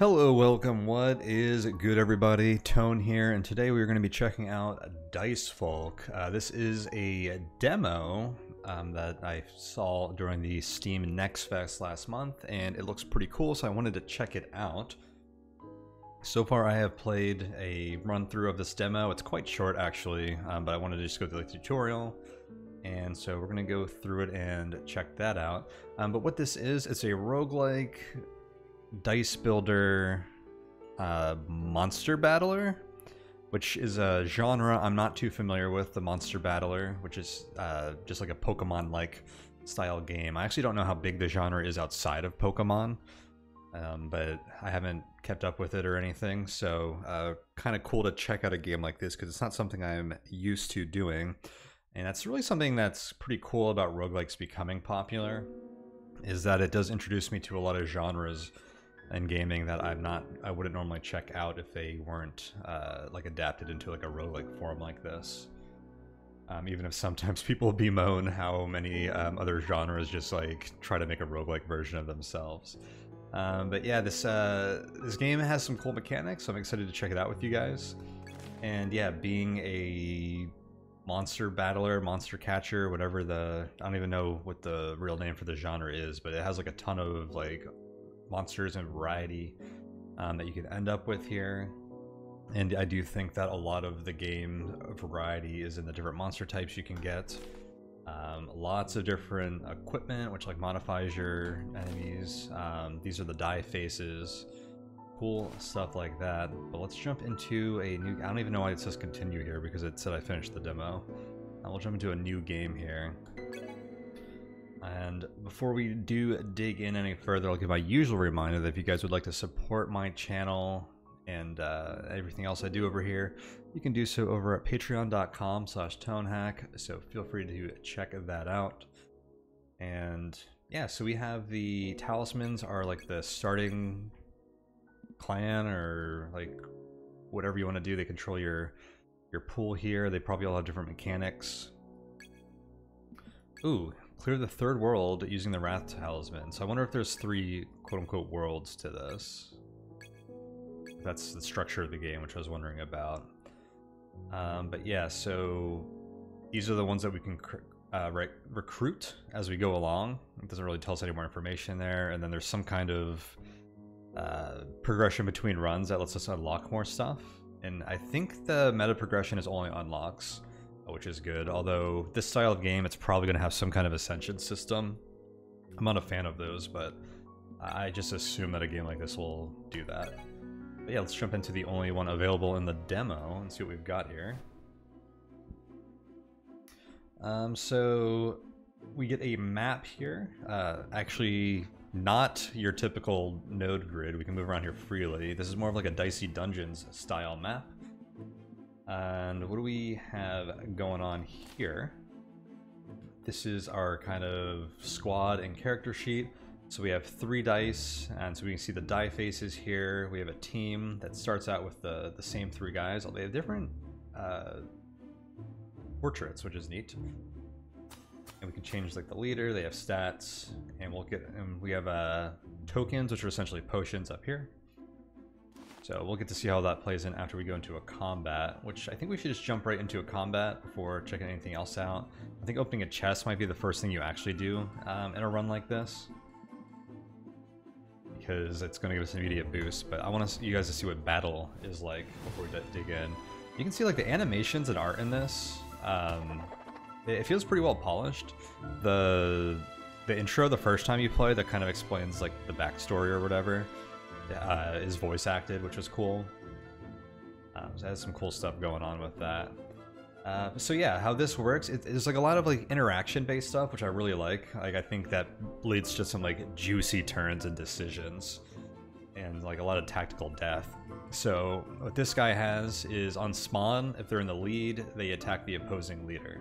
Hello, welcome. What is good, everybody? Tone here, and today we're going to be checking out Dicefolk. This is a demo that I saw during the Steam Next Fest last month, and it looks pretty cool, so I wanted to check it out. So far, I have played a run-through of this demo. It's quite short, actually, but I wanted to just go through the tutorial, and so we're going to go through it and check that out. But what this is, it's a roguelike Dicebuilder Monster-battler, which is a genre I'm not too familiar with, the Monster-battler, which is just like a Pokemon-like style game. I actually don't know how big the genre is outside of Pokemon, but I haven't kept up with it or anything, so kind of cool to check out a game like this because it's not something I'm used to doing. And that's really something that's pretty cool about roguelikes becoming popular, is that it does introduce me to a lot of genres in gaming that I wouldn't normally check out if they weren't like adapted into like a roguelike form like this. Even if sometimes people bemoan how many other genres just like try to make a roguelike version of themselves. But yeah, this game has some cool mechanics, so I'm excited to check it out with you guys. And yeah, being a monster battler, monster catcher, whatever I don't even know what the real name for the genre is, but it has like a ton of like monsters and variety that you can end up with here. And I do think that a lot of the game variety is in the different monster types you can get. Lots of different equipment which like modifies your enemies. These are the die faces, cool stuff like that. But let's jump into a new, I don't even know why it says continue here because it said I finished the demo. We'll jump into a new game here. And before we do dig in any further, I'll give my usual reminder that if you guys would like to support my channel and everything else I do over here, you can do so over at patreon.com/tonehack, so feel free to check that out. And yeah, so we have the talismans are like the starting clan, or like whatever you want to do. They control your pool here. They probably all have different mechanics. Ooh, clear the third world using the Wrath Talisman. So I wonder if there's 3 quote-unquote worlds to this. That's the structure of the game, which I was wondering about. But yeah, so these are the ones that we can recruit as we go along. It doesn't really tell us any more information there. And then there's some kind of progression between runs that lets us unlock more stuff. And I think the meta progression is only unlocks, which is good. Although this style of game, it's probably going to have some kind of ascension system. I'm not a fan of those, but I just assume that a game like this will do that. But yeah, let's jump into the only one available in the demo and see what we've got here. So we get a map here. Actually, not your typical node grid. We can move around here freely. This is more of like a Dicey Dungeons style map. And what do we have going on here? This is our kind of squad and character sheet. So we have 3 dice, and so we can see the die faces here. We have a team that starts out with the same 3 guys. They have different portraits, which is neat. And we can change like the leader. They have stats, and we have tokens, which are essentially potions up here. So we'll get to see how that plays in after we go into a combat, which I think we should just jump right into a combat before checking anything else out. I think opening a chest might be the first thing you actually do in a run like this, because it's going to give us an immediate boost. But I want you guys to see what battle is like before we dig in. You can see like the animations and art in this. It feels pretty well polished. The intro the first time you play that kind of explains like the backstory or whatever is voice acted, which was cool. So it has some cool stuff going on with that. So yeah, how this works, it's like a lot of like interaction based stuff, which I really like. Like I think that leads to some like juicy turns and decisions and like a lot of tactical depth. So what this guy has is on spawn, if they're in the lead, they attack the opposing leader.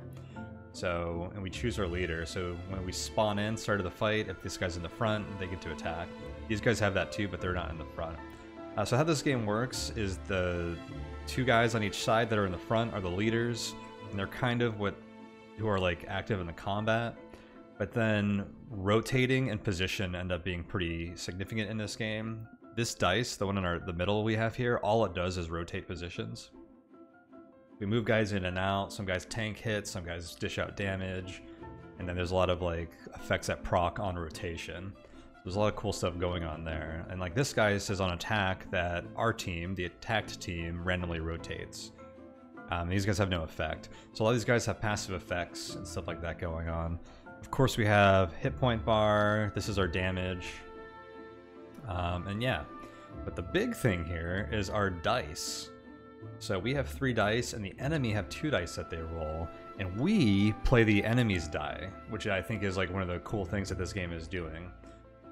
So, and we choose our leader. So when we spawn in, start of the fight, if this guy's in the front, they get to attack. These guys have that too, but they're not in the front. So how this game works is the 2 guys on each side that are in the front are the leaders, and they're kind of who are like active in the combat. But then rotating and position end up being pretty significant in this game. this dice, the one in the middle we have here, all it does is rotate positions. We move guys in and out. Some guys tank hits, some guys dish out damage, and then there's a lot of like effects that proc on rotation. There's a lot of cool stuff going on there. And like this guy says on attack that our team, the attacked team, randomly rotates. These guys have no effect. So a lot of these guys have passive effects and stuff like that going on. Of course we have hit point bar. This is our damage. And yeah, but the big thing here is our dice. So we have 3 dice and the enemy have 2 dice that they roll, and we play the enemy's die, which I think is like one of the cool things that this game is doing.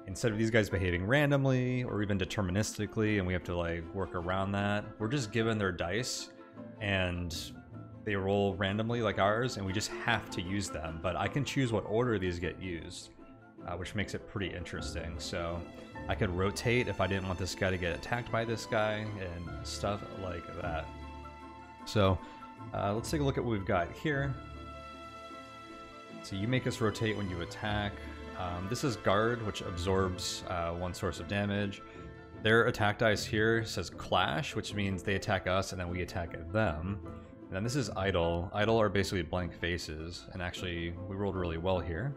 Instead of these guys behaving randomly or even deterministically and we have to like work around that, we're just given their dice and they roll randomly like ours, and we just have to use them. But I can choose what order these get used, which makes it pretty interesting. So I could rotate if I didn't want this guy to get attacked by this guy and stuff like that. So let's take a look at what we've got here. So you make us rotate when you attack. This is guard, which absorbs 1 source of damage. Their attack dice here says clash, which means they attack us and then we attack them. And then this is idle. Idle are basically blank faces, and actually we rolled really well here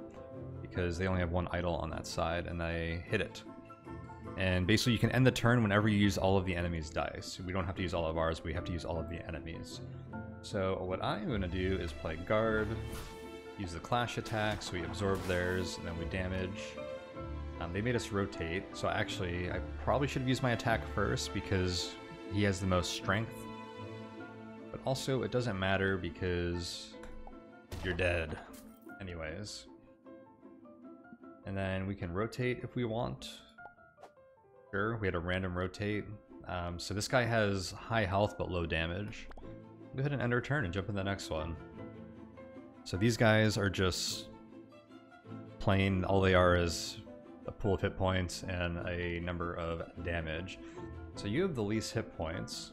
because they only have 1 idle on that side and they hit it. And basically you can end the turn whenever you use all of the enemy's dice. We don't have to use all of ours, we have to use all of the enemies. So what I'm going to do is play guard, use the clash attack, so we absorb theirs, and then we damage. They made us rotate, so actually I probably should have used my attack first because he has the most strength. But also it doesn't matter because you're dead anyways. And then we can rotate if we want. Sure, we had a random rotate. So this guy has high health but low damage. Go ahead and end our turn and jump in the next one. So these guys are just plain, all they are is a pool of hit points and a number of damage. So you have the least hit points,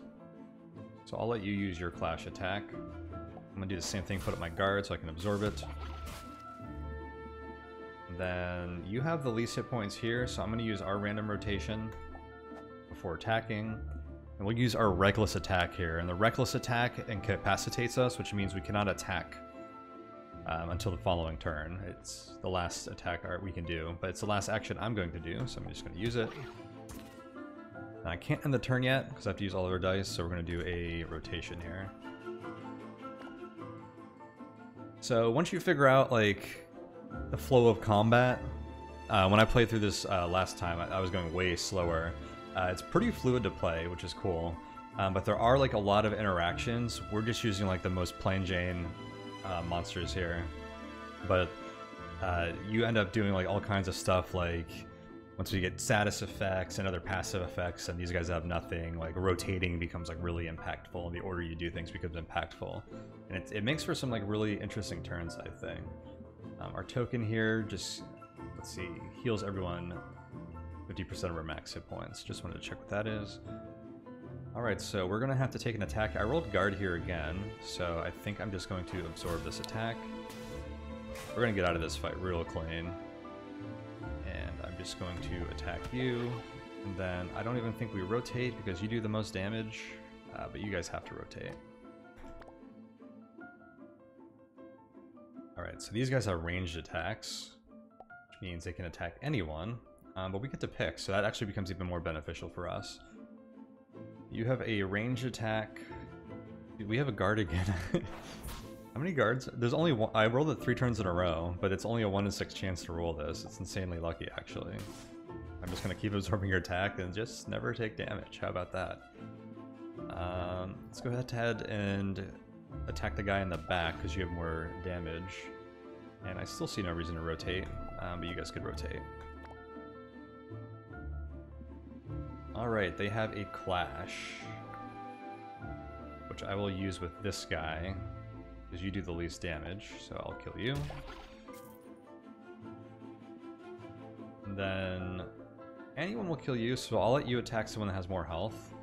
so I'll let you use your clash attack. I'm gonna do the same thing, put up my guard so I can absorb it. Then you have the least hit points here, so I'm gonna use our random rotation before attacking. And we'll use our reckless attack here, and the reckless attack incapacitates us, which means we cannot attack until the following turn. It's the last attack we can do, but it's the last action I'm going to do, so I'm just going to use it. And I can't end the turn yet because I have to use all of our dice, so we're going to do a rotation here. So once you figure out like the flow of combat, when I played through this last time, I was going way slower. It's pretty fluid to play, which is cool, but there are like a lot of interactions. We're just using like the most plain Jane monsters here, but you end up doing like all kinds of stuff, like once we get status effects and other passive effects, and these guys have nothing, like rotating becomes like really impactful, and the order you do things becomes impactful, and it makes for some like really interesting turns, I think. Our token here just, let's see, heals everyone 50% of our max hit points. Just wanted to check what that is. Alright, so we're going to have to take an attack. I rolled guard here again, so I think I'm just going to absorb this attack. We're going to get out of this fight real clean. And I'm just going to attack you. And then I don't even think we rotate because you do the most damage, but you guys have to rotate. Alright, so these guys have ranged attacks, which means they can attack anyone, but we get to pick, so that actually becomes even more beneficial for us. You have a ranged attack. Dude, we have a guard again. How many guards? There's only one. I rolled it 3 turns in a row, but it's only a 1 in 6 chance to roll this. It's insanely lucky, actually. I'm just going to keep absorbing your attack and just never take damage. How about that? Let's go ahead and attack the guy in the back because you have more damage. And I still see no reason to rotate, but you guys could rotate. Alright, they have a clash, which I will use with this guy, because you do the least damage, so I'll kill you. And then anyone will kill you, so I'll let you attack someone that has more health.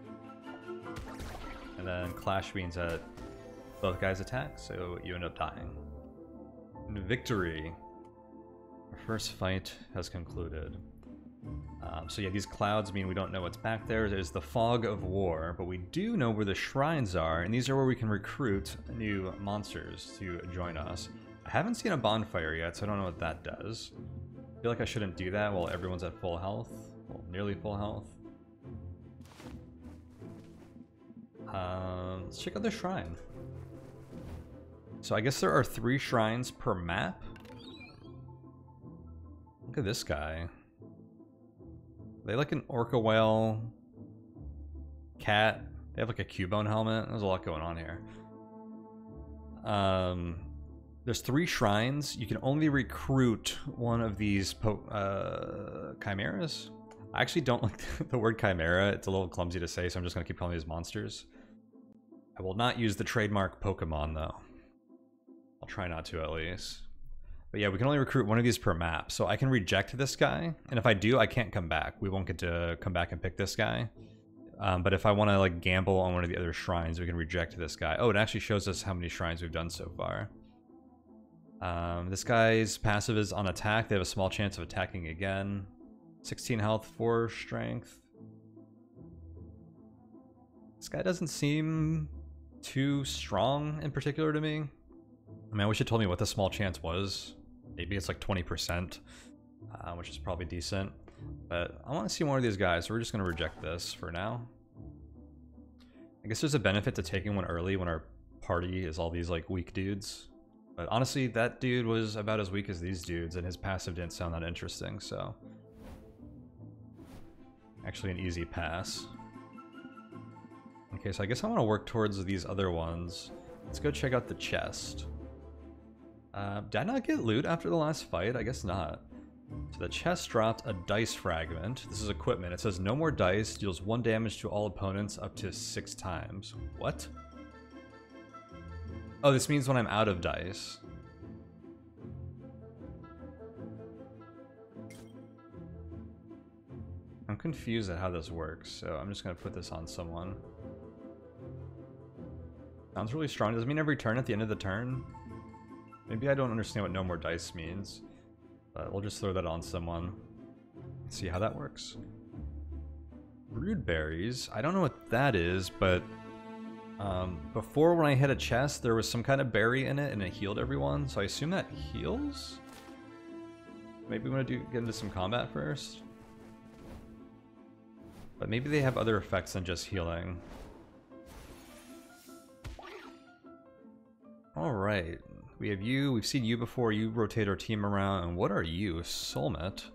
And then clash means that both guys attack, so you end up dying. And victory! Our first fight has concluded. So yeah, these clouds mean we don't know what's back there. There's the fog of war, but we do know where the shrines are, and these are where we can recruit new monsters to join us. I haven't seen a bonfire yet, so I don't know what that does. I feel like I shouldn't do that while everyone's at full health. Well, nearly full health. Let's check out the shrine. So I guess there are 3 shrines per map. Look at this guy. They like an orca whale, cat. They have like a Cubone helmet. There's a lot going on here. There's 3 shrines. You can only recruit one of these chimeras. I actually don't like the word chimera. It's a little clumsy to say, so I'm just going to keep calling these monsters. I will not use the trademark Pokemon, though. I'll try not to, at least. But yeah, we can only recruit one of these per map, so I can reject this guy, and if I do, I can't come back. We won't get to come back and pick this guy. But if I want to like gamble on one of the other shrines, we can reject this guy. Oh, it actually shows us how many shrines we've done so far. This guy's passive is on attack. They have a small chance of attacking again. 16 health, 4 strength. This guy doesn't seem too strong in particular to me. I mean, I wish it told me what the small chance was. Maybe it's like 20%, which is probably decent. But I want to see more of these guys, so we're just going to reject this for now. I guess there's a benefit to taking one early when our party is all these like weak dudes. But honestly, that dude was about as weak as these dudes, and his passive didn't sound that interesting, so... Actually an easy pass. Okay, so I guess I want to work towards these other ones. Let's go check out the chest. Did I not get loot after the last fight? I guess not. So the chest dropped a dice fragment. This is equipment. It says no more dice, deals 1 damage to all opponents up to 6 times. What? Oh, this means when I'm out of dice. I'm confused at how this works, so I'm just going to put this on someone. Sounds really strong. Does it mean every turn at the end of the turn? Maybe I don't understand what no more dice means, but we'll just throw that on someone. See how that works. Brood berries. I don't know what that is, but before when I hit a chest, there was some kind of berry in it and it healed everyone, so I assume that heals? Maybe we want to get into some combat first? But maybe they have other effects than just healing. Alright. We have you, we've seen you before, you rotate our team around, and what are you? Soulmate.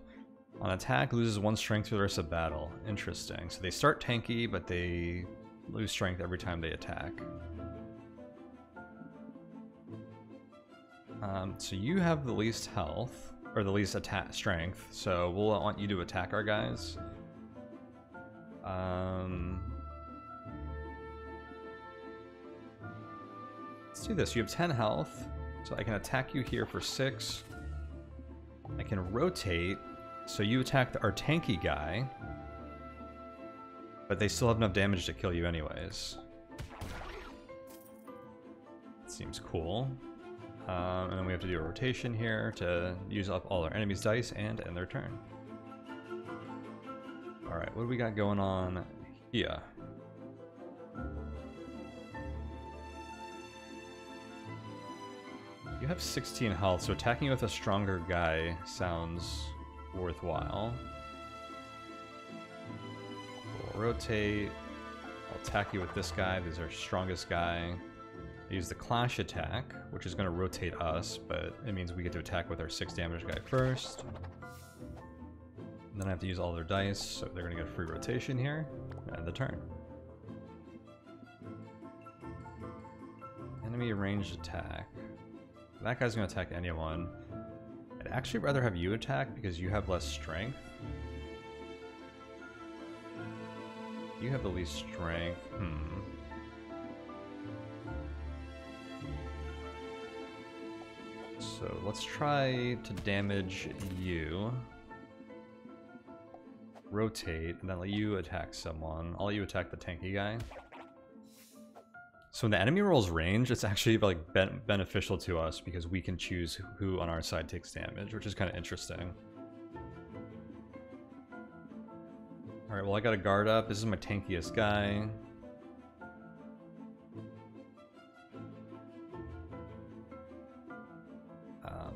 On attack, loses 1 strength for the rest of battle. Interesting. So they start tanky, but they lose strength every time they attack. So you have the least health, or the least attack strength, so we'll want you to attack our guys. Let's do this. You have 10 health. So I can attack you here for 6. I can rotate, so you attack our tanky guy, but they still have enough damage to kill you anyways. Seems cool. And then we have to do a rotation here to use up all our enemies' dice and end their turn. Alright, what do we got going on here? You have 16 health, so attacking with a stronger guy sounds worthwhile. We'll rotate. I'll attack you with this guy. This is our strongest guy. I use the clash attack, which is going to rotate us, but it means we get to attack with our 6 damage guy first. And then I have to use all their dice, so they're going to get a free rotation here. And the turn. Enemy ranged attack. That guy's going to attack anyone. I'd actually rather have you attack because you have less strength. You have the least strength. So let's try to damage you. Rotate, and then let you attack someone. I'll let you attack the tanky guy. So when the enemy rolls range, it's actually like beneficial to us because we can choose who on our side takes damage, which is kind of interesting. Alright, well I got a guard up. This is my tankiest guy.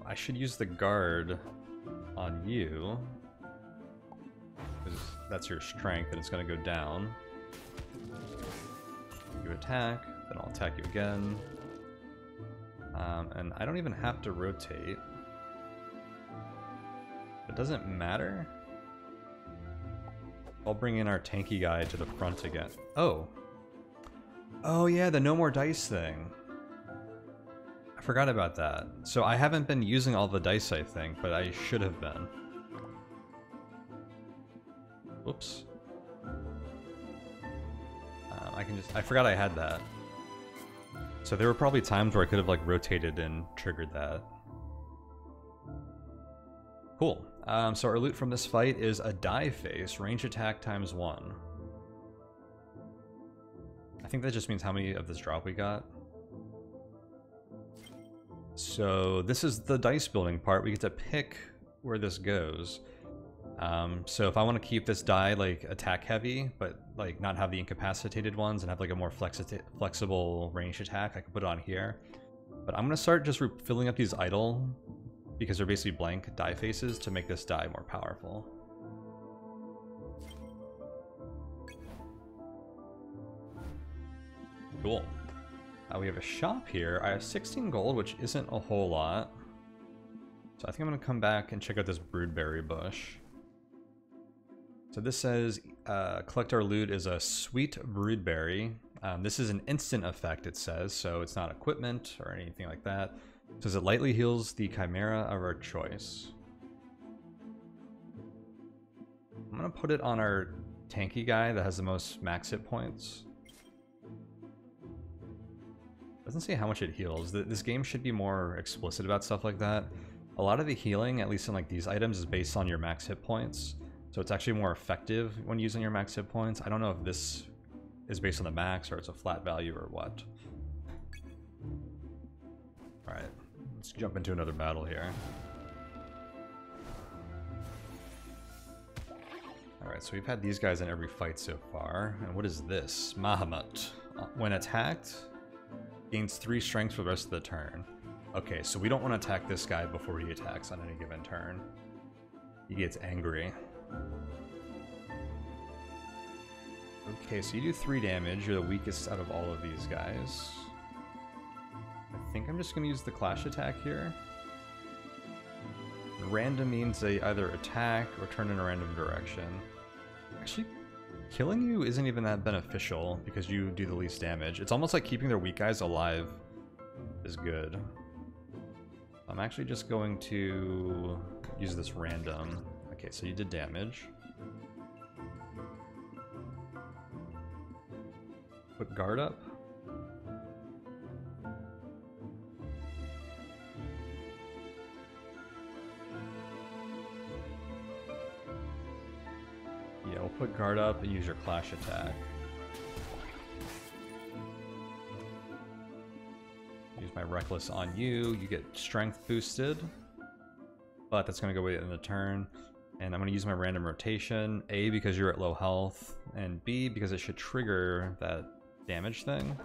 I should use the guard on you, because that's your strength and it's going to go down. You attack, then I'll attack you again. And I don't even have to rotate. It doesn't matter. I'll bring in our tanky guy to the front again. Oh. Oh yeah, the no more dice thing. I forgot about that. So I haven't been using all the dice, I think, but I should have been. Whoops. I forgot I had that. So there were probably times where I could have like rotated and triggered that. Cool. So our loot from this fight is a die face, range attack ×1. I think that just means how many of this drop we got. So this is the dice building part. We get to pick where this goes. So if I want to keep this die like attack heavy, but like not have the incapacitated ones and have like a more flexible range attack, I can put it on here. But I'm gonna start just filling up these idle, because they're basically blank die faces, to make this die more powerful. Cool. We have a shop here. I have 16 gold, which isn't a whole lot. So I think I'm going to come back and check out this broodberry bush. So this says, collect our loot is a sweet broodberry. This is an instant effect, it says, so it's not equipment or anything like that. It says it lightly heals the chimera of our choice. I'm going to put it on our tanky guy that has the most max hit points. Doesn't say how much it heals. This game should be more explicit about stuff like that. A lot of the healing, at least in like these items, is based on your max hit points. So it's actually more effective when using your max hit points. I don't know if this is based on the max or it's a flat value or what. Alright, let's jump into another battle here. Alright, so we've had these guys in every fight so far. And what is this? Mahamut. When attacked, gains 3 strength for the rest of the turn. Okay, so we don't want to attack this guy before he attacks on any given turn. He gets angry. Okay, so you do 3 damage. You're the weakest out of all of these guys. I think I'm just going to use the clash attack here. Random means they either attack or turn in a random direction. Actually, killing you isn't even that beneficial because you do the least damage. It's almost like keeping their weak guys alive is good. I'm actually just going to use this random. Okay, so you did damage. Put guard up. Yeah, we'll put guard up and use your clash attack. Use my reckless on you. You get strength boosted, but that's going to go away in the turn. And I'm going to use my random rotation. A, because you're at low health, and B, because it should trigger that damage thing.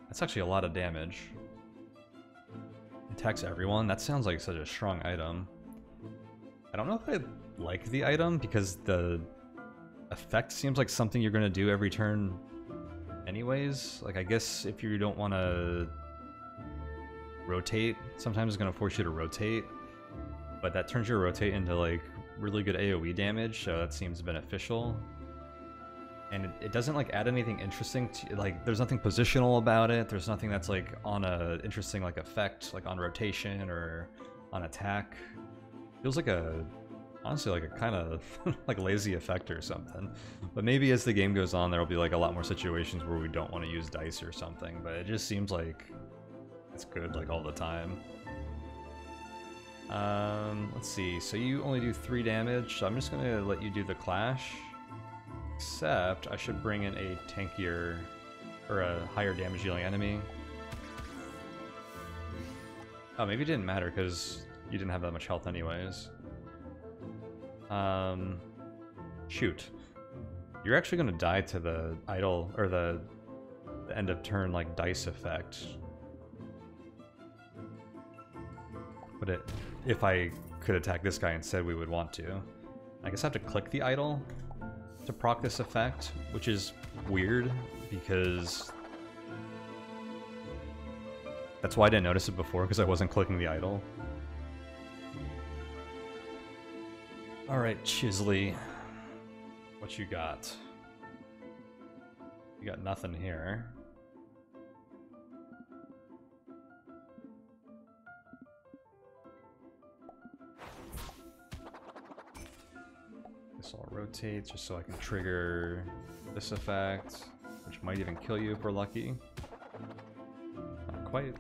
That's actually a lot of damage. Attacks everyone. That sounds like such a strong item. I don't know if I like the item because the effect seems like something you're going to do every turn anyways. Like, I guess if you don't want to rotate, sometimes it's going to force you to rotate, but that turns your rotate into like really good AoE damage, so that seems beneficial. And it doesn't like add anything interesting to, like, there's nothing positional about it. There's nothing that's like on a interesting like effect, like on rotation or on attack. Feels like a, honestly, like a kind of like lazy effect or something. But maybe as the game goes on, there'll be like a lot more situations where we don't want to use dice or something. But it just seems like it's good like all the time. Let's see. So you only do 3 damage. So I'm just gonna let you do the clash. Except I should bring in a tankier or a higher damage dealing enemy. Oh, maybe it didn't matter because you didn't have that much health anyways. Shoot. You're actually gonna die to the idle, or the end of turn, like, dice effect. But if I could attack this guy instead, we would want to. I guess I have to click the idle to proc this effect, which is weird, because that's why I didn't notice it before, because I wasn't clicking the idle. Alright, Chisley. What you got? You got nothing here. This all rotates just so I can trigger this effect, which might even kill you if we're lucky. Not quite.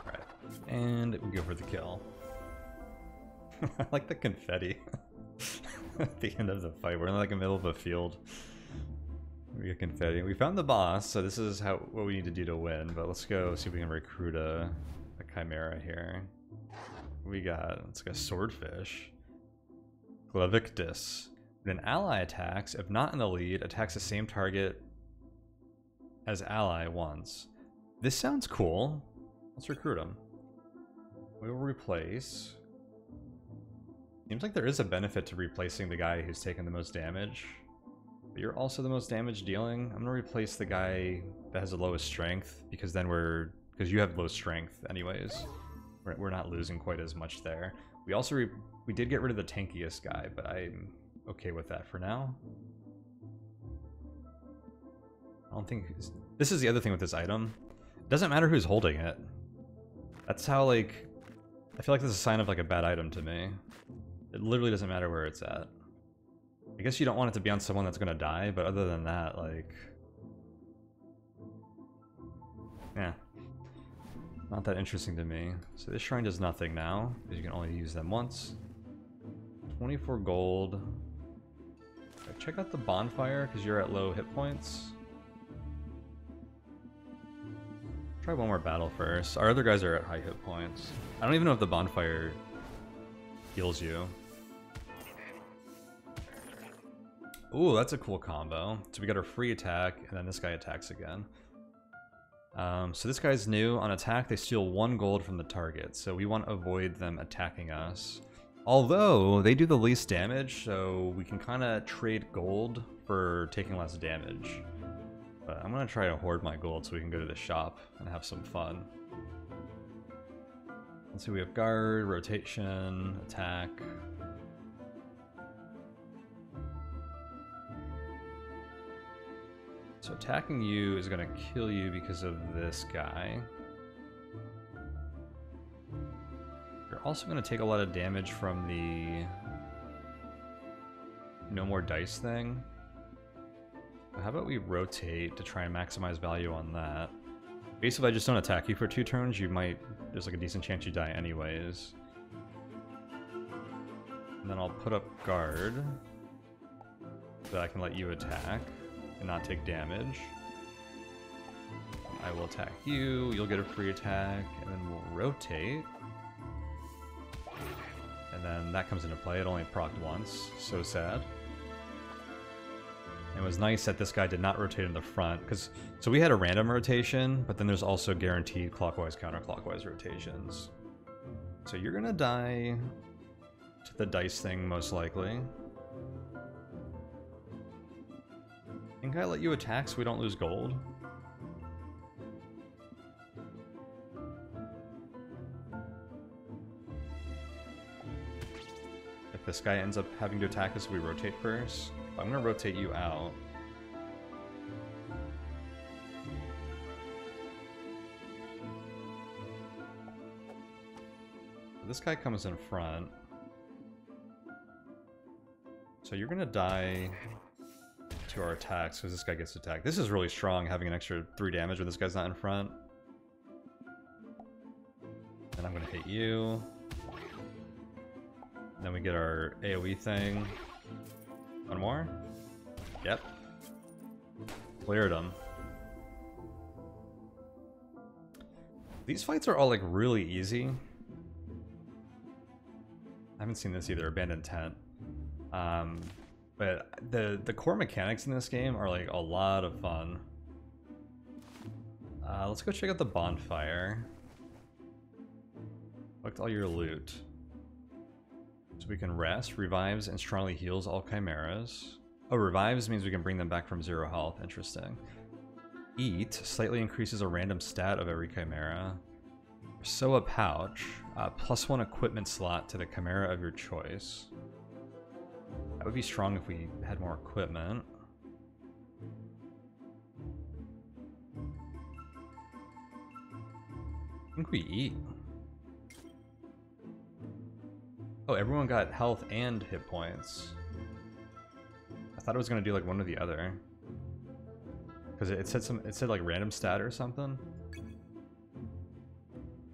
Alright, and we go for the kill. I like the confetti at the end of the fight. We're in like the middle of a field. We get confetti. We found the boss, so this is what we need to do to win. But let's go see if we can recruit a chimera here. We got, it's like a swordfish. Glavictus. When an ally attacks, if not in the lead, attacks the same target as ally once. This sounds cool. Let's recruit him. We will replace. Seems like there is a benefit to replacing the guy who's taken the most damage. But you're also the most damage dealing. I'm gonna replace the guy that has the lowest strength, because then because you have low strength anyways. We're not losing quite as much there. We also we did get rid of the tankiest guy, but I'm okay with that for now. I don't think this is the other thing with this item. It doesn't matter who's holding it. That's how, like, I feel like this is a sign of like a bad item to me. It literally doesn't matter where it's at. I guess you don't want it to be on someone that's gonna die, but other than that, like, yeah, not that interesting to me. So this shrine does nothing now, because you can only use them once. 24 gold. Right, check out the bonfire, because you're at low hit points. Try one more battle first. Our other guys are at high hit points. I don't even know if the bonfire heals you. Ooh, that's a cool combo. So we got our free attack, and then this guy attacks again. So this guy's new. On attack, they steal 1 gold from the target, so we want to avoid them attacking us. Although, they do the least damage, so we can kind of trade gold for taking less damage. But I'm going to try to hoard my gold so we can go to the shop and have some fun. Let's see, we have guard, rotation, attack. So attacking you is going to kill you because of this guy. You're also going to take a lot of damage from the no more dice thing. How about we rotate to try and maximize value on that? Basically, if I just don't attack you for 2 turns, there's like a decent chance you die anyways. And then I'll put up guard so that I can let you attack and not take damage. I will attack you, you'll get a free attack, and then we'll rotate. And then that comes into play. It only procced once. So sad. It was nice that this guy did not rotate in the front, so we had a random rotation, but then there's also guaranteed clockwise, counterclockwise rotations. So you're gonna die to the dice thing, most likely. Can I let you attack so we don't lose gold? If this guy ends up having to attack us, we rotate first. I'm gonna rotate you out. This guy comes in front. So you're gonna die to our attacks because this guy gets attacked. This is really strong, having an extra 3 damage when this guy's not in front. And I'm gonna hit you. And then we get our AoE thing. One more? Yep. Cleared him. These fights are all like really easy. I haven't seen this either, Abandoned Tent. But the core mechanics in this game are like a lot of fun. Let's go check out the bonfire. Collect all your loot. So we can rest, revives, and strongly heals all chimeras. Oh, revives means we can bring them back from 0 health. Interesting. Eat slightly increases a random stat of every chimera. Sew a pouch, +1 equipment slot to the chimera of your choice. That would be strong if we had more equipment. I think we eat. Oh, everyone got health and hit points. I thought it was gonna do like one or the other. Because it said like random stat or something.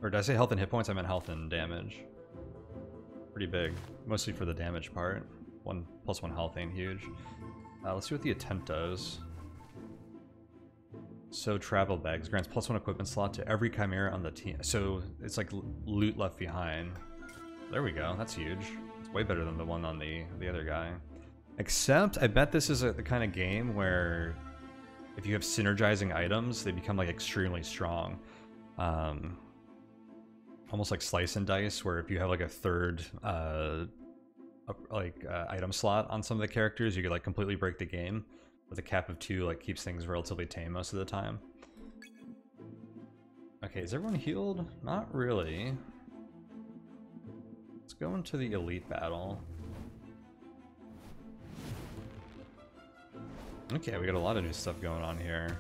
Or did I say health and hit points? I meant health and damage. Pretty big. Mostly for the damage part. 1+1 health ain't huge. Let's see what the attempt does. So travel bags grants +1 equipment slot to every chimera on the team. So it's like loot left behind. There we go. That's huge. It's way better than the one on the other guy. Except I bet this is the kind of game where if you have synergizing items, they become like extremely strong. Almost like slice and dice, where if you have like a third item slot on some of the characters, you could like completely break the game. With a cap of 2, like keeps things relatively tame most of the time. Okay, is everyone healed? Not really. Let's go into the elite battle. Okay, we got a lot of new stuff going on here.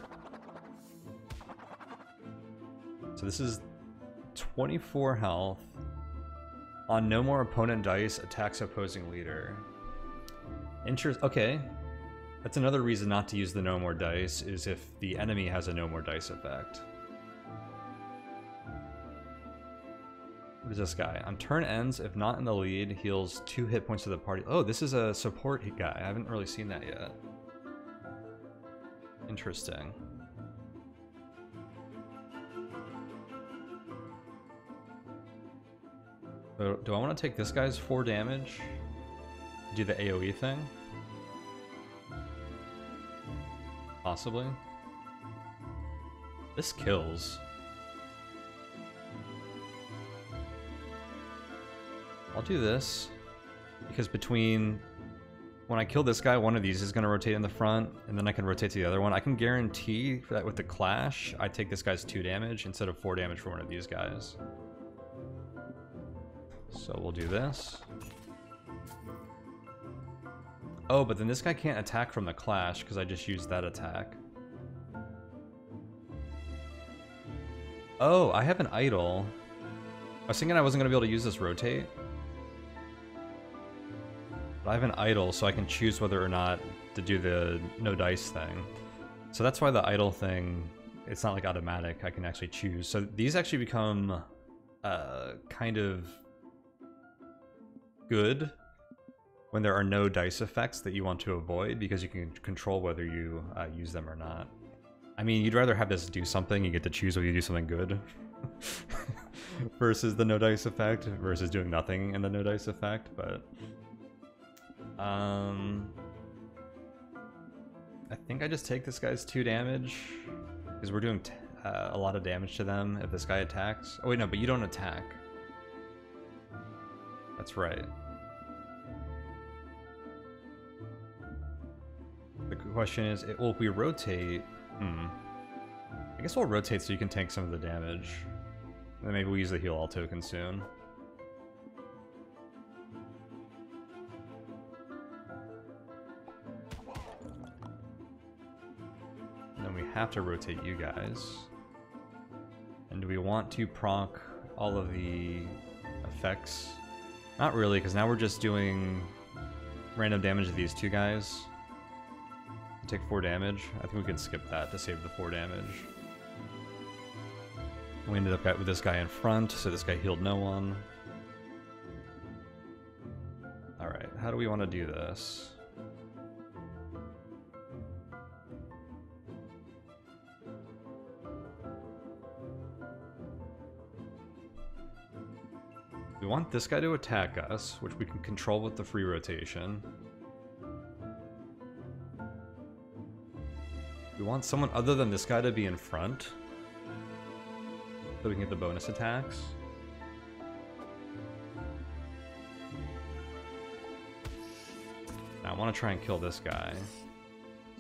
So this is 24 health. On no more opponent dice, attacks opposing leader. Okay. That's another reason not to use the no more dice, is if the enemy has a no more dice effect. What is this guy? On turn ends, if not in the lead, heals 2 hit points to the party. Oh, this is a support guy. I haven't really seen that yet. Interesting. So, do I want to take this guy's 4 damage? Do the AoE thing? Possibly. This kills. I'll do this, because between when I kill this guy, one of these is going to rotate in the front, and then I can rotate to the other one. I can guarantee that with the clash, I take this guy's 2 damage instead of 4 damage for one of these guys. So we'll do this. Oh, but then this guy can't attack from the clash because I just used that attack. Oh, I have an idol. I was thinking I wasn't going to be able to use this rotate. But I have an idol, so I can choose whether or not to do the no dice thing. So that's why the idol thing, it's not like automatic. I can actually choose. So these actually become kind of good when there are no dice effects that you want to avoid, because you can control whether you use them or not. I mean, you'd rather have this do something, you get to choose whether you do something good, versus the no dice effect, versus doing nothing in the no dice effect, but... I think I just take this guy's 2 damage, because we're doing a lot of damage to them if this guy attacks. Oh wait, no, but you don't attack. That's right. The question is, will we rotate? I guess we'll rotate so you can tank some of the damage. And then maybe we'll use the heal all token soon. And then we have to rotate you guys. And do we want to proc all of the effects? Not really, because now we're just doing random damage to these 2 guys. Take 4 damage. I think we can skip that to save the 4 damage. We ended up with this guy in front, so this guy healed no one. Alright, how do we want to do this? We want this guy to attack us, which we can control with the free rotation. We want someone other than this guy to be in front, so we can get the bonus attacks. Now I want to try and kill this guy.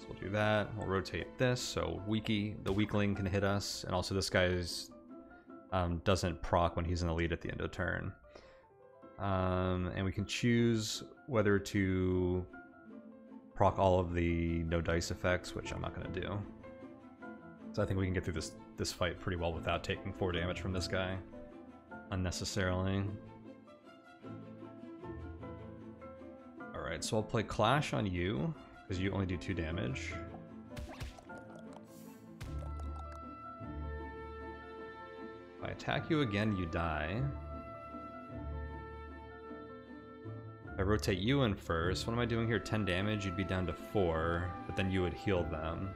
So we'll do that. We'll rotate this so the weakling can hit us, and also this guy's doesn't proc when he's in the lead at the end of the turn. And we can choose whether to proc all of the no dice effects, which I'm not going to do. So I think we can get through this fight pretty well without taking 4 damage from this guy unnecessarily. Alright, so I'll play Clash on you, because you only do 2 damage. If I attack you again, you die. If I rotate you in first, what am I doing here? 10 damage, you'd be down to 4, but then you would heal them.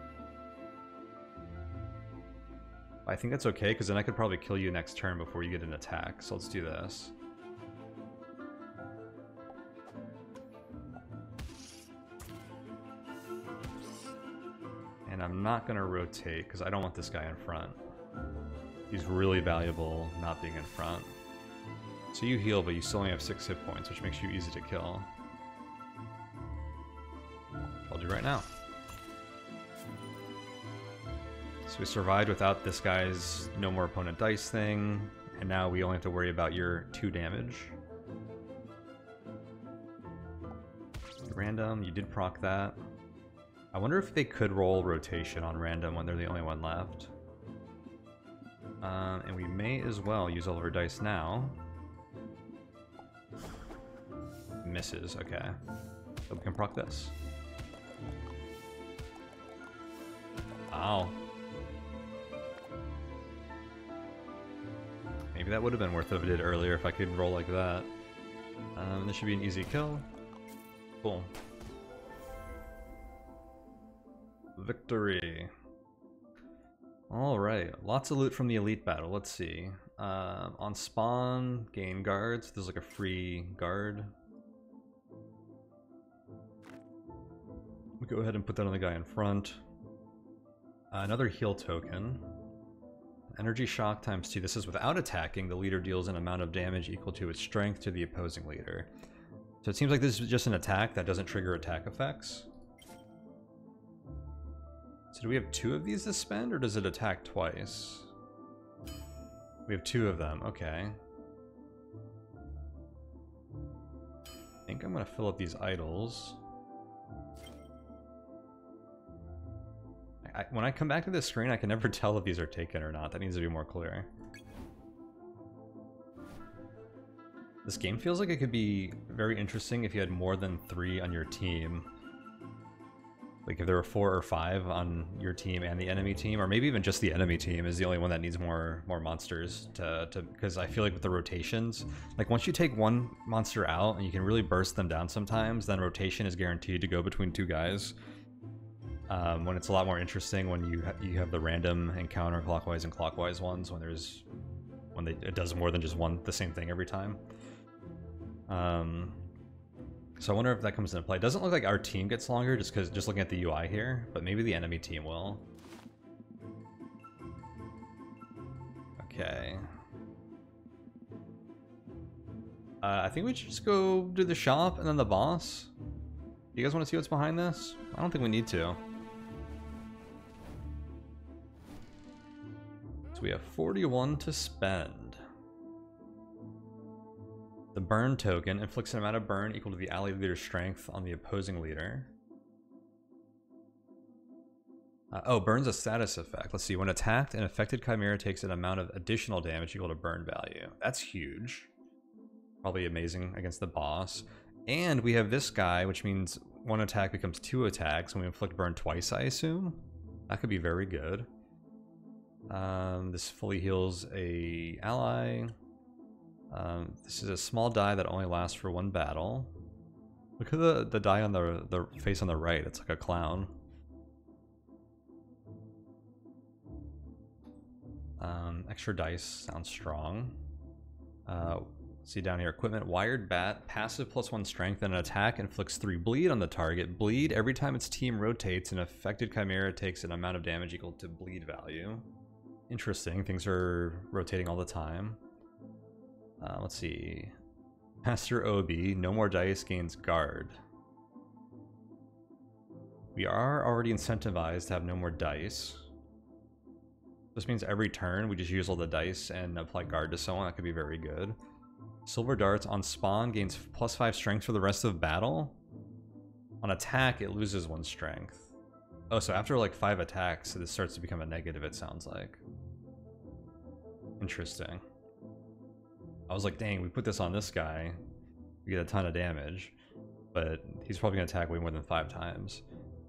I think that's okay, because then I could probably kill you next turn before you get an attack, so let's do this. And I'm not going to rotate, because I don't want this guy in front. He's really valuable not being in front. So you heal, but you still only have 6 hit points, which makes you easy to kill. I'll do right now. So we survived without this guy's no more opponent dice thing, and now we only have to worry about your 2 damage. Random, you did proc that. I wonder if they could roll rotation on random when they're the only one left. And we may as well use all of our dice now. Misses, okay. So we can proc this. Ow. Maybe that would have been worth it if I did earlier if I could roll like that. This should be an easy kill. Cool. Victory. Alright, lots of loot from the elite battle. Let's see. On spawn, gain guards. There's like a free guard. We'll go ahead and put that on the guy in front. Another heal token. Energy shock times 2. This is without attacking. The leader deals an amount of damage equal to its strength to the opposing leader. So it seems like this is just an attack that doesn't trigger attack effects. So do we have 2 of these to spend, or does it attack twice? We have 2 of them, okay. I think I'm going to fill up these idols. When I come back to this screen, I can never tell if these are taken or not. That needs to be more clear. This game feels like it could be very interesting if you had more than 3 on your team. Like if there were 4 or 5 on your team and the enemy team, or maybe even just the enemy team is the only one that needs more monsters to because I feel like with the rotations, like once you take one monster out and you can really burst them down sometimes, then rotation is guaranteed to go between 2 guys. When it's a lot more interesting when you have the random and counterclockwise and clockwise ones when it does more than just the same thing every time. So I wonder if that comes into play. It doesn't look like our team gets longer just looking at the UI here, but maybe the enemy team will. Okay. I think we should just go do the shop and then the boss. You guys want to see what's behind this? I don't think we need to. So we have 41 to spend. The burn token inflicts an amount of burn equal to the ally leader's strength on the opposing leader. Oh, burn's a status effect. Let's see. When attacked, an affected chimera takes an amount of additional damage equal to burn value. That's huge. Probably amazing against the boss. And we have this guy, which means one attack becomes 2 attacks when we inflict burn twice, I assume. That could be very good. This fully heals a ally. This is a small die that only lasts for 1 battle. Look at the die on the face on the right. It's like a clown. Extra dice sounds strong. See down here, equipment, wired bat, passive +1 strength, and an attack inflicts 3 bleed on the target. Bleed, every time its team rotates, an affected chimera takes an amount of damage equal to bleed value. Interesting, things are rotating all the time. Let's see. Master Obi, no more dice, gains guard. We are already incentivized to have no more dice. This means every turn we just use all the dice and apply guard to someone. That could be very good. Silver darts on spawn gains +5 strength for the rest of battle. On attack, it loses 1 strength. Oh, so after like 5 attacks, this starts to become a negative, it sounds like. Interesting. I was like, dang, we put this on this guy, we get a ton of damage, but he's probably gonna attack way more than 5 times.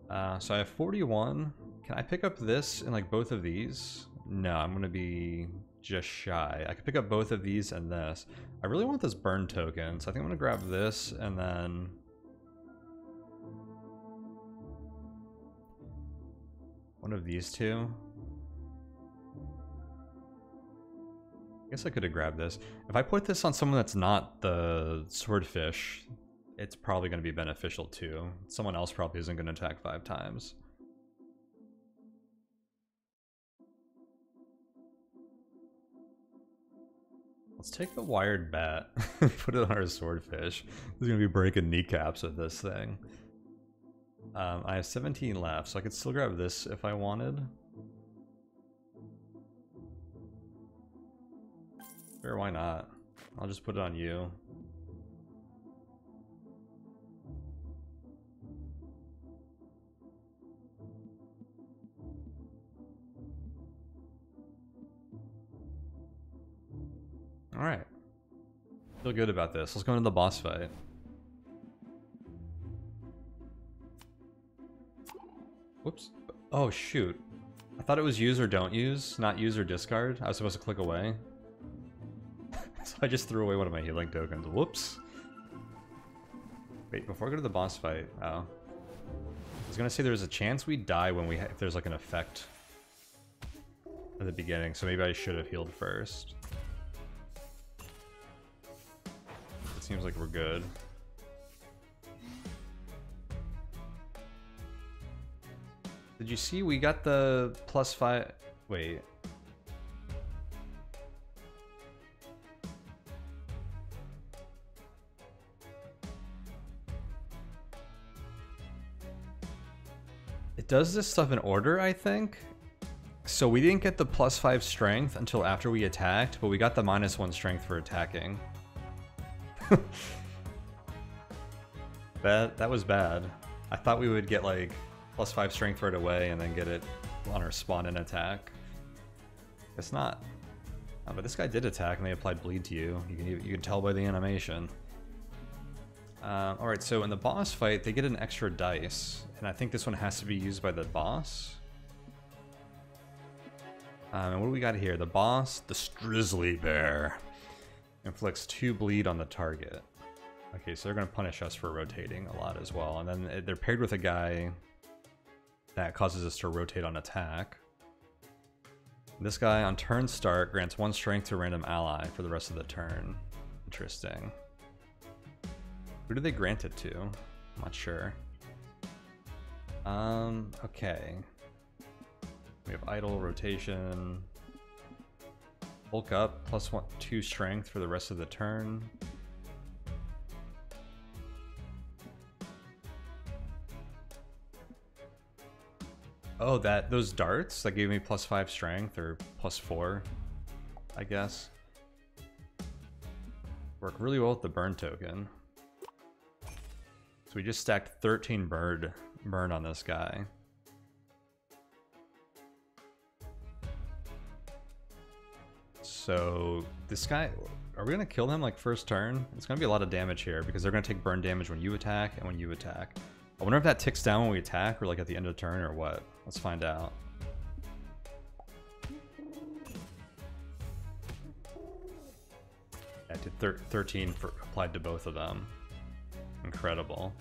So I have 41. Can I pick up this in like both of these? No, I'm gonna be just shy. I could pick up both of these and this. I really want this burn token, so I think I'm gonna grab this and then one of these two. I guess I could have grabbed this. If I put this on someone that's not the swordfish, it's probably going to be beneficial too. Someone else probably isn't going to attack 5 times. Let's take the wired bat, put it on our swordfish. He's going to be breaking kneecaps with this thing. I have 17 left, so I could still grab this if I wanted. Sure, why not? I'll just put it on you. Alright. Feel good about this. Let's go into the boss fight. Whoops. Oh, shoot. I thought it was use or don't use, not use or discard. I was supposed to click away. So I just threw away one of my healing tokens. Whoops. Wait, before I go to the boss fight, oh. I was gonna say there's a chance we die when if there's like an effect at the beginning, so maybe I should have healed first. It seems like we're good. Did you see we got the +5? Wait. It does this stuff in order, I think. So we didn't get the +5 strength until after we attacked, but we got the -1 strength for attacking. That was bad. I thought we would get like +5 strength right away and then get it on our spawn and attack. Guess not. But this guy did attack and they applied bleed to you. You can tell by the animation. Alright, so in the boss fight, they get an extra dice, and I think this one has to be used by the boss. And what do we got here? The boss, the Strizzly Bear, inflicts 2 bleed on the target. Okay, so they're going to punish us for rotating a lot as well, and then they're paired with a guy that causes us to rotate on attack. This guy, on turn start, grants 1 strength to a random ally for the rest of the turn. Interesting. Who do they grant it to? I'm not sure. Okay. We have idle, rotation. Bulk up, +2 strength for the rest of the turn. Oh, those darts that gave me +5 strength, or +4, I guess. Work really well with the burn token. So we just stacked 13 burn on this guy. So this guy, are we gonna kill him like first turn? It's gonna be a lot of damage here because they're gonna take burn damage when you attack and when you attack. I wonder if that ticks down when we attack or like at the end of the turn or what. Let's find out. I did 13 applied to both of them. Incredible.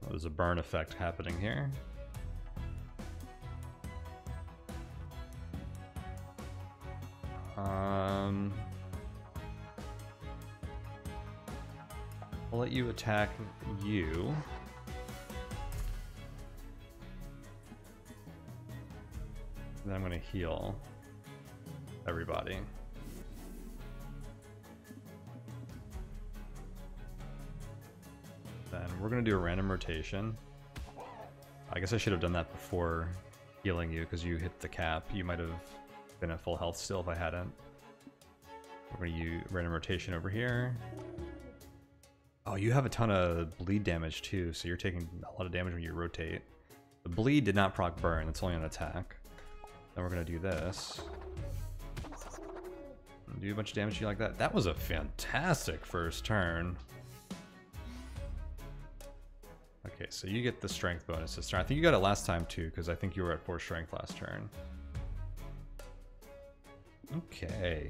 Well, there's a burn effect happening here. I'll let you attack you. And then I'm going to heal everybody. Then we're going to do a random rotation. I guess I should have done that before healing you because you hit the cap. You might have been at full health still if I hadn't. We're going to use random rotation over here. Oh, you have a ton of bleed damage too, so you're taking a lot of damage when you rotate. The bleed did not proc burn, it's only an attack. Then we're going to do this. Do a bunch of damage to you like that. That was a fantastic first turn. Okay, so you get the strength bonus this turn. I think you got it last time too, because I think you were at 4 strength last turn. Okay.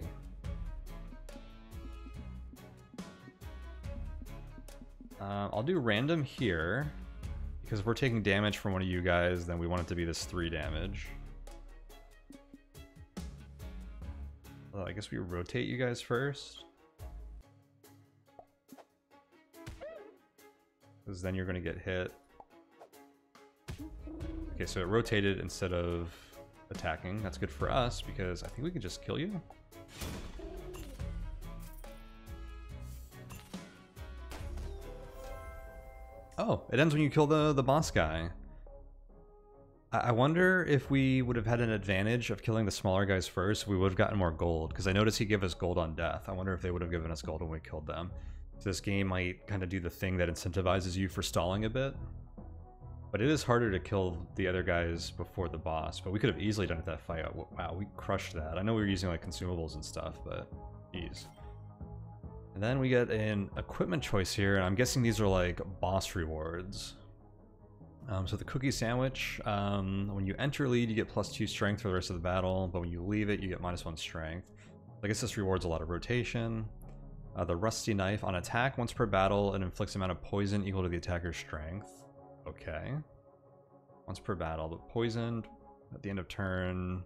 I'll do random here, because if we're taking damage from one of you guys, then we want it to be this 3 damage. Well, I guess we rotate you guys first. Because then you're going to get hit. Okay, so it rotated instead of attacking. That's good for us, because I think we can just kill you. Oh, it ends when you kill the boss guy. I wonder if we would have had an advantage of killing the smaller guys first, we would have gotten more gold, because I noticed he gave us gold on death. I wonder if they would have given us gold when we killed them. So this game might kind of do the thing that incentivizes you for stalling a bit. But it is harder to kill the other guys before the boss, but we could have easily done it that fight. Wow, we crushed that. I know we were using like consumables and stuff, but geez. And then we get an equipment choice here, and I'm guessing these are like boss rewards. So the cookie sandwich, when you enter lead, you get +2 strength for the rest of the battle, but when you leave it, you get -1 strength. I guess this rewards a lot of rotation. The rusty knife, on attack once per battle, it inflicts amount of poison equal to the attacker's strength. Okay. Once per battle, but poisoned at the end of turn,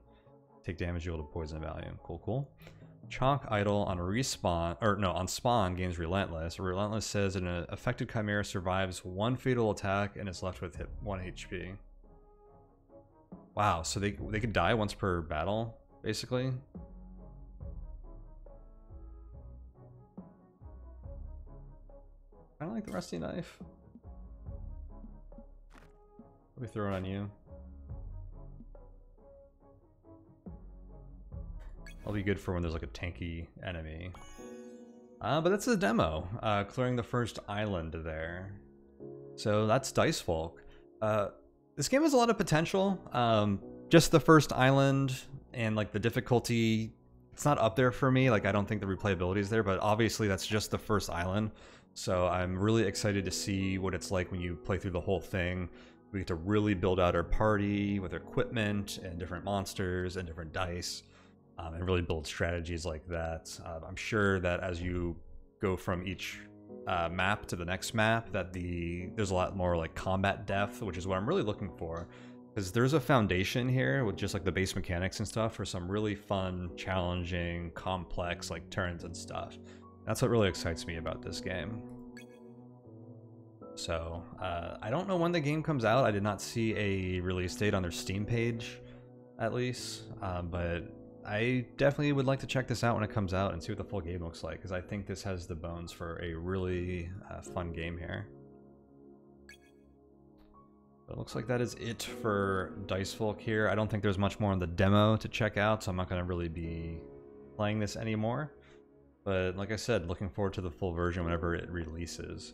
take damage equal to poison value. Cool, cool. Chalk idol on respawn, or no, on spawn gains relentless. Relentless says an affected chimera survives 1 fatal attack and is left with 1 HP. Wow, so they could die once per battle, basically. I don't like the rusty knife. Let me throw it on you. That'll be good for when there's like a tanky enemy. But that's the demo. Clearing the first island there. So that's Dicefolk. This game has a lot of potential. Just the first island and like the difficulty, it's not up there for me. Like I don't think the replayability is there, but obviously that's just the first island. So I'm really excited to see what it's like when you play through the whole thing. We get to really build out our party with equipment and different monsters and different dice. And really build strategies like that. I'm sure that as you go from each map to the next map, that there's a lot more like combat depth, which is what I'm really looking for. Because there's a foundation here with just like the base mechanics and stuff for some really fun, challenging, complex like turns and stuff. That's what really excites me about this game. So I don't know when the game comes out. I did not see a release date on their Steam page, at least, but I definitely would like to check this out when it comes out and see what the full game looks like, because I think this has the bones for a really fun game here. But it looks like that is it for Dicefolk here. I don't think there's much more in the demo to check out, so I'm not going to really be playing this anymore. But like I said, looking forward to the full version whenever it releases.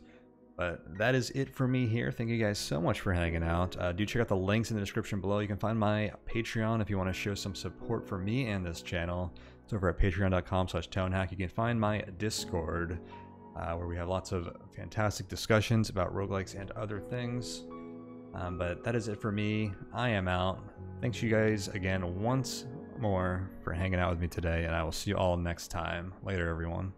But that is it for me here. Thank you guys so much for hanging out. Do check out the links in the description below. You can find my Patreon if you want to show some support for me and this channel. It's over at patreon.com/tonehack. You can find my Discord, where we have lots of fantastic discussions about roguelikes and other things. But that is it for me. I am out. Thanks you guys again once more for hanging out with me today, and I will see you all next time. Later, everyone.